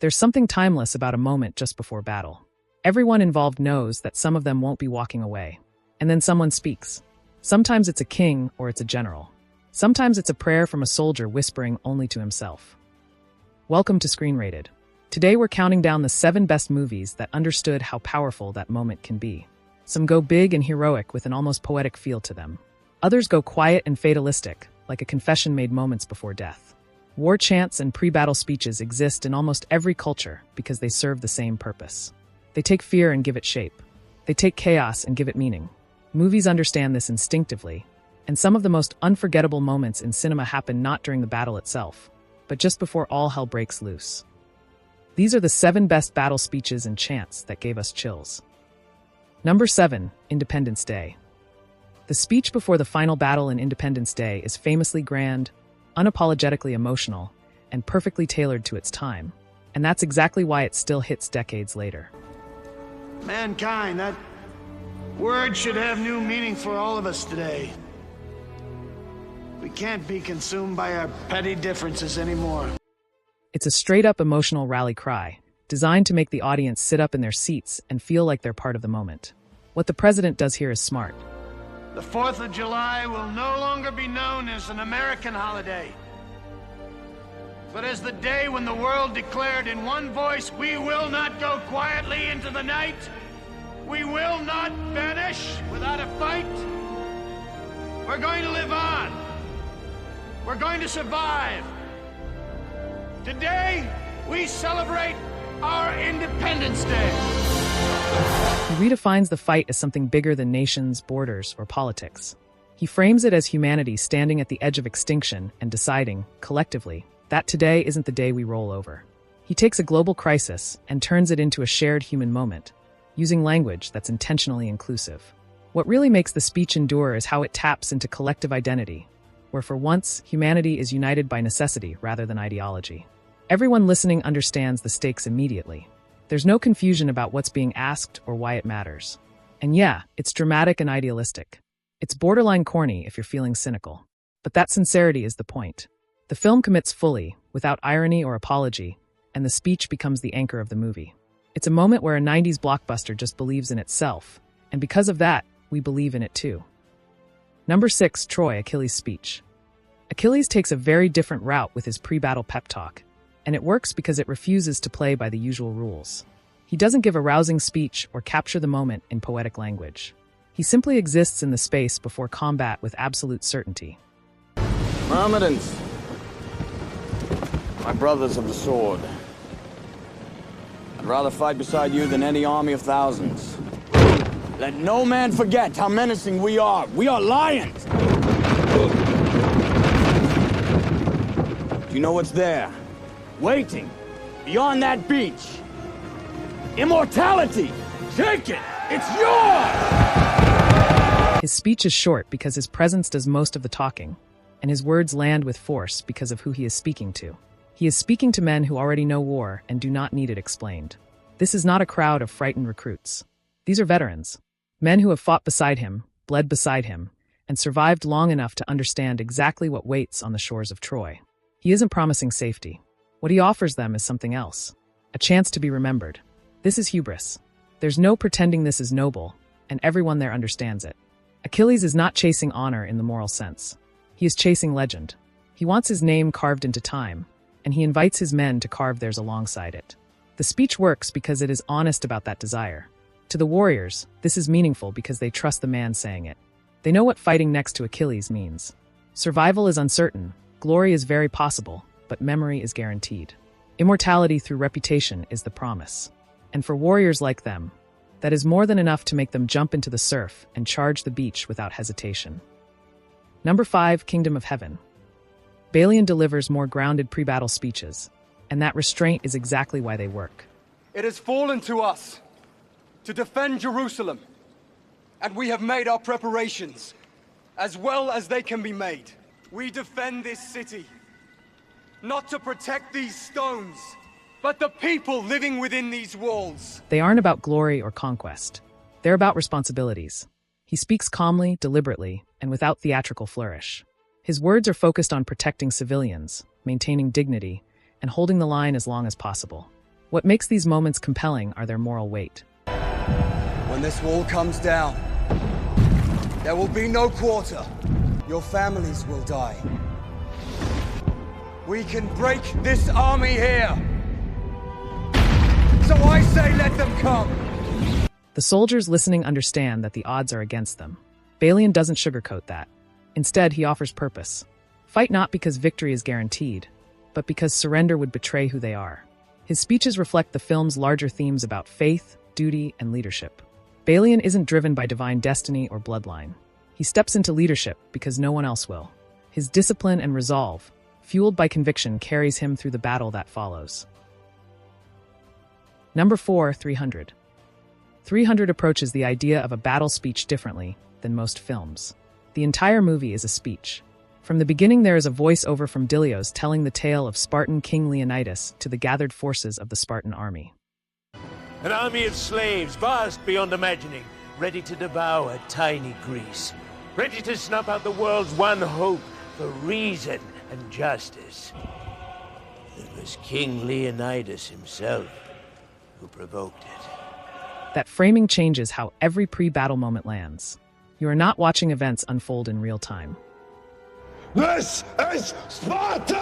There's something timeless about a moment just before battle. Everyone involved knows that some of them won't be walking away. And then someone speaks. Sometimes it's a king or it's a general. Sometimes it's a prayer from a soldier whispering only to himself. Welcome to Screenrated. Today we're counting down the 7 best movies that understood how powerful that moment can be. Some go big and heroic with an almost poetic feel to them. Others go quiet and fatalistic, like a confession made moments before death. War chants and pre-battle speeches exist in almost every culture because they serve the same purpose. They take fear and give it shape. They take chaos and give it meaning. Movies understand this instinctively, and some of the most unforgettable moments in cinema happen not during the battle itself, but just before all hell breaks loose. These are the 7 best battle speeches and chants that gave us chills. Number 7, Independence Day. The speech before the final battle in Independence Day is famously grand, unapologetically emotional, and perfectly tailored to its time. And that's exactly why it still hits decades later. Mankind, that word should have new meaning for all of us today. We can't be consumed by our petty differences anymore. It's a straight-up emotional rally cry, designed to make the audience sit up in their seats and feel like they're part of the moment. What the president does here is smart. The 4th of July will no longer be known as an American holiday, but as the day when the world declared in one voice, we will not go quietly into the night. We will not vanish without a fight. We're going to live on. We're going to survive. Today, we celebrate our Independence Day. He redefines the fight as something bigger than nations, borders, or politics. He frames it as humanity standing at the edge of extinction and deciding, collectively, that today isn't the day we roll over. He takes a global crisis and turns it into a shared human moment, using language that's intentionally inclusive. What really makes the speech endure is how it taps into collective identity, where for once, humanity is united by necessity rather than ideology. Everyone listening understands the stakes immediately. There's no confusion about what's being asked or why it matters. And yeah, it's dramatic and idealistic. It's borderline corny if you're feeling cynical. But that sincerity is the point. The film commits fully, without irony or apology, and the speech becomes the anchor of the movie. It's a moment where a 90s blockbuster just believes in itself, and because of that, we believe in it too. Number 6, Troy, Achilles' speech. Achilles takes a very different route with his pre-battle pep talk, and it works because it refuses to play by the usual rules. He doesn't give a rousing speech or capture the moment in poetic language. He simply exists in the space before combat with absolute certainty. Mohammedans, my brothers of the sword, I'd rather fight beside you than any army of thousands. Let no man forget how menacing we are. We are lions! Do you know what's there? Waiting, beyond that beach. Immortality! Take it! It's yours! His speech is short because his presence does most of the talking, and his words land with force because of who he is speaking to. He is speaking to men who already know war and do not need it explained. This is not a crowd of frightened recruits. These are veterans, men who have fought beside him, bled beside him, and survived long enough to understand exactly what waits on the shores of Troy. He isn't promising safety. What he offers them is something else, a chance to be remembered. This is hubris. There's no pretending this is noble, and everyone there understands it. Achilles is not chasing honor in the moral sense. He is chasing legend. He wants his name carved into time, and he invites his men to carve theirs alongside it. The speech works because it is honest about that desire. To the warriors, this is meaningful because they trust the man saying it. They know what fighting next to Achilles means. Survival is uncertain, glory is very possible, but memory is guaranteed. Immortality through reputation is the promise. And for warriors like them, that is more than enough to make them jump into the surf and charge the beach without hesitation. Number 5, Kingdom of Heaven. Balian delivers more grounded pre-battle speeches, and that restraint is exactly why they work. It has fallen to us to defend Jerusalem, and we have made our preparations as well as they can be made. We defend this city, not to protect these stones, but the people living within these walls. They aren't about glory or conquest. They're about responsibilities. He speaks calmly, deliberately, and without theatrical flourish. His words are focused on protecting civilians, maintaining dignity, and holding the line as long as possible. What makes these moments compelling are their moral weight. When this wall comes down, there will be no quarter. Your families will die. We can break this army here. So I say let them come. The soldiers listening understand that the odds are against them. Balian doesn't sugarcoat that. Instead, he offers purpose. Fight not because victory is guaranteed, but because surrender would betray who they are. His speeches reflect the film's larger themes about faith, duty, and leadership. Balian isn't driven by divine destiny or bloodline. He steps into leadership because no one else will. His discipline and resolve, fueled by conviction, carries him through the battle that follows. Number 4, 300. 300 approaches the idea of a battle speech differently than most films. The entire movie is a speech. From the beginning, there is a voice-over from Dilios telling the tale of Spartan King Leonidas to the gathered forces of the Spartan army. An army of slaves, vast beyond imagining, ready to devour tiny Greece, ready to snuff out the world's one hope for reason and justice. It was King Leonidas himself who provoked it. That framing changes how every pre-battle moment lands. You are not watching events unfold in real time. This is Sparta!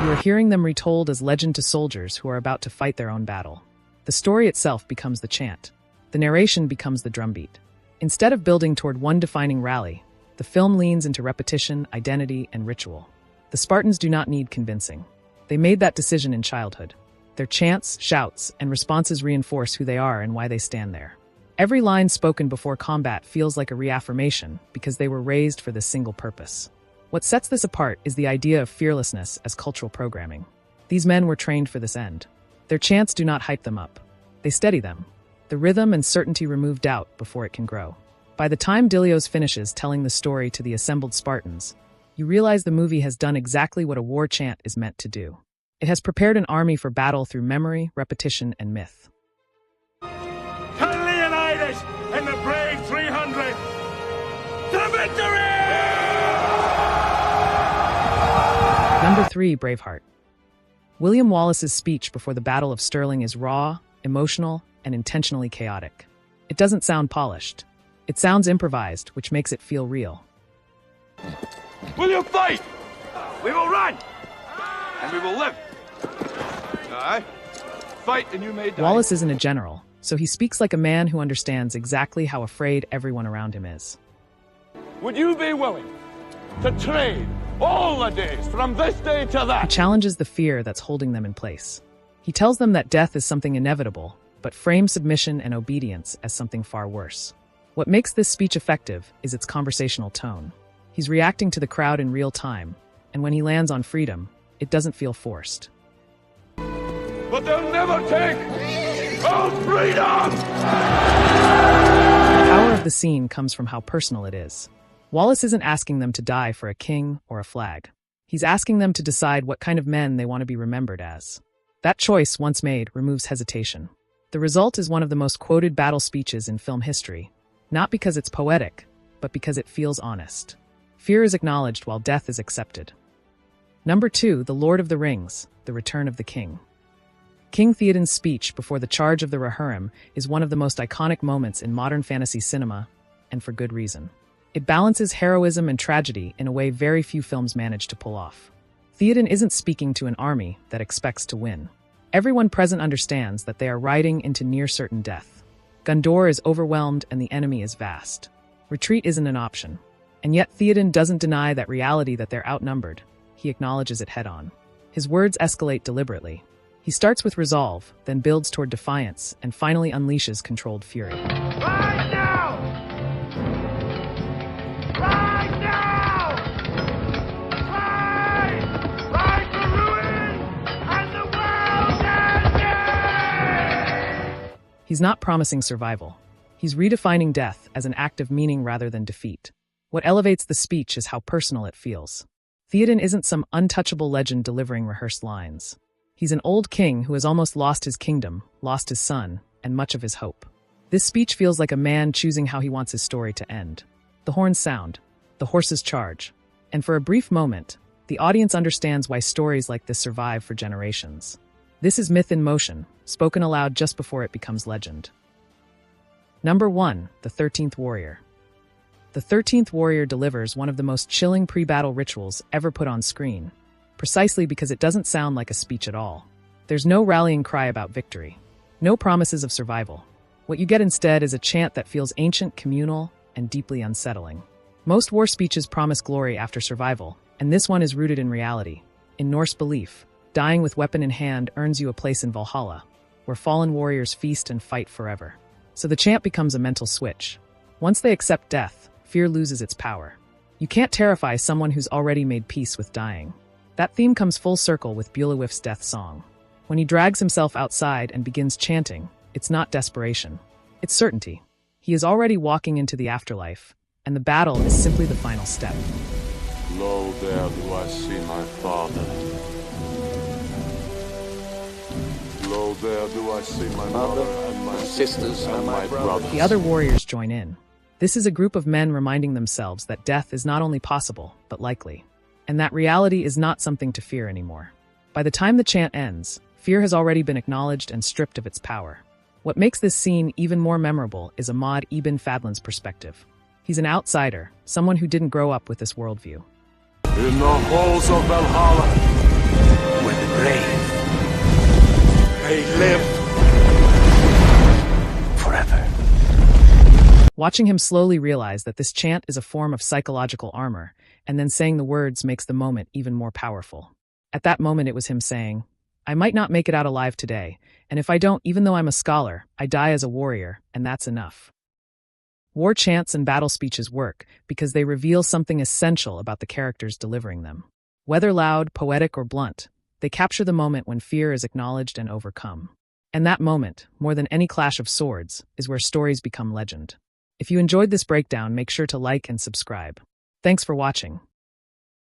You are hearing them retold as legend to soldiers who are about to fight their own battle. The story itself becomes the chant. The narration becomes the drumbeat. Instead of building toward one defining rally, the film leans into repetition, identity, and ritual. The Spartans do not need convincing. They made that decision in childhood. Their chants, shouts, and responses reinforce who they are and why they stand there. Every line spoken before combat feels like a reaffirmation because they were raised for this single purpose. What sets this apart is the idea of fearlessness as cultural programming. These men were trained for this end. Their chants do not hype them up. They steady them. The rhythm and certainty remove doubt before it can grow. By the time Dilios finishes telling the story to the assembled Spartans, you realize the movie has done exactly what a war chant is meant to do. It has prepared an army for battle through memory, repetition, and myth. Leonidas and the brave 300 to victory! Number 3, Braveheart. William Wallace's speech before the Battle of Stirling is raw, emotional, and intentionally chaotic. It doesn't sound polished. It sounds improvised, which makes it feel real. Will you fight? We will run! And we will live. Aye. Fight and you may die. Wallace isn't a general, so he speaks like a man who understands exactly how afraid everyone around him is. Would you be willing to trade all the days from this day to He that? challenges the fear that's holding them in place. He tells them that death is something inevitable, but frames submission and obedience as something far worse. What makes this speech effective is its conversational tone. He's reacting to the crowd in real time, and when he lands on freedom, it doesn't feel forced. But they'll never take our freedom! The power of the scene comes from how personal it is. Wallace isn't asking them to die for a king or a flag. He's asking them to decide what kind of men they want to be remembered as. That choice, once made, removes hesitation. The result is one of the most quoted battle speeches in film history, not because it's poetic, but because it feels honest. Fear is acknowledged while death is accepted. Number 2, The Lord of the Rings, The Return of the King. King Theoden's speech before the charge of the rohirrim is one of the most iconic moments in modern fantasy cinema, and for good reason. It balances heroism and tragedy in a way very few films manage to pull off. Theoden isn't speaking to an army that expects to win. Everyone present understands that they are riding into near-certain death. Gondor is overwhelmed and the enemy is vast. Retreat isn't an option. And yet Theoden doesn't deny that reality that they're outnumbered. He acknowledges it head-on. His words escalate deliberately. He starts with resolve, then builds toward defiance, and finally unleashes controlled fury. Right now! Right now! Ride! Ride to ruin and the world's ending! He's not promising survival. He's redefining death as an act of meaning rather than defeat. What elevates the speech is how personal it feels. Theoden isn't some untouchable legend delivering rehearsed lines. He's an old king who has almost lost his kingdom, lost his son, and much of his hope. This speech feels like a man choosing how he wants his story to end. The horns sound, the horses charge, and for a brief moment, The audience understands why stories like this survive for generations. This is myth in motion, spoken aloud just before it becomes legend. Number 1. The 13th Warrior. The 13th Warrior delivers one of the most chilling pre-battle rituals ever put on screen, precisely because it doesn't sound like a speech at all. There's no rallying cry about victory, no promises of survival. What you get instead is a chant that feels ancient, communal, and deeply unsettling. Most war speeches promise glory after survival, and this one is rooted in reality. In Norse belief, dying with weapon in hand earns you a place in Valhalla, where fallen warriors feast and fight forever. So the chant becomes a mental switch. Once they accept death, fear loses its power. You can't terrify someone who's already made peace with dying. That theme comes full circle with Beowulf's death song. When he drags himself outside and begins chanting, it's not desperation. It's certainty. He is already walking into the afterlife, and the battle is simply the final step. Lo, there do I see my father. Lo, there do I see my mother and my sisters and my brothers. The other warriors join in. This is a group of men reminding themselves that death is not only possible, but likely. And that reality is not something to fear anymore. By the time the chant ends, fear has already been acknowledged and stripped of its power. What makes this scene even more memorable is Ahmad ibn Fadlan's perspective. He's an outsider, someone who didn't grow up with this worldview. In the halls of Valhalla, With the brave, they live. forever. Watching him slowly realize that this chant is a form of psychological armor, and then saying the words makes the moment even more powerful. At that moment it was him saying, I might not make it out alive today, and if I don't, even though I'm a scholar, I die as a warrior, and that's enough. War chants and battle speeches work because they reveal something essential about the characters delivering them. Whether loud, poetic, or blunt, they capture the moment when fear is acknowledged and overcome. And that moment, more than any clash of swords, is where stories become legend. If you enjoyed this breakdown, make sure to like and subscribe. Thanks for watching.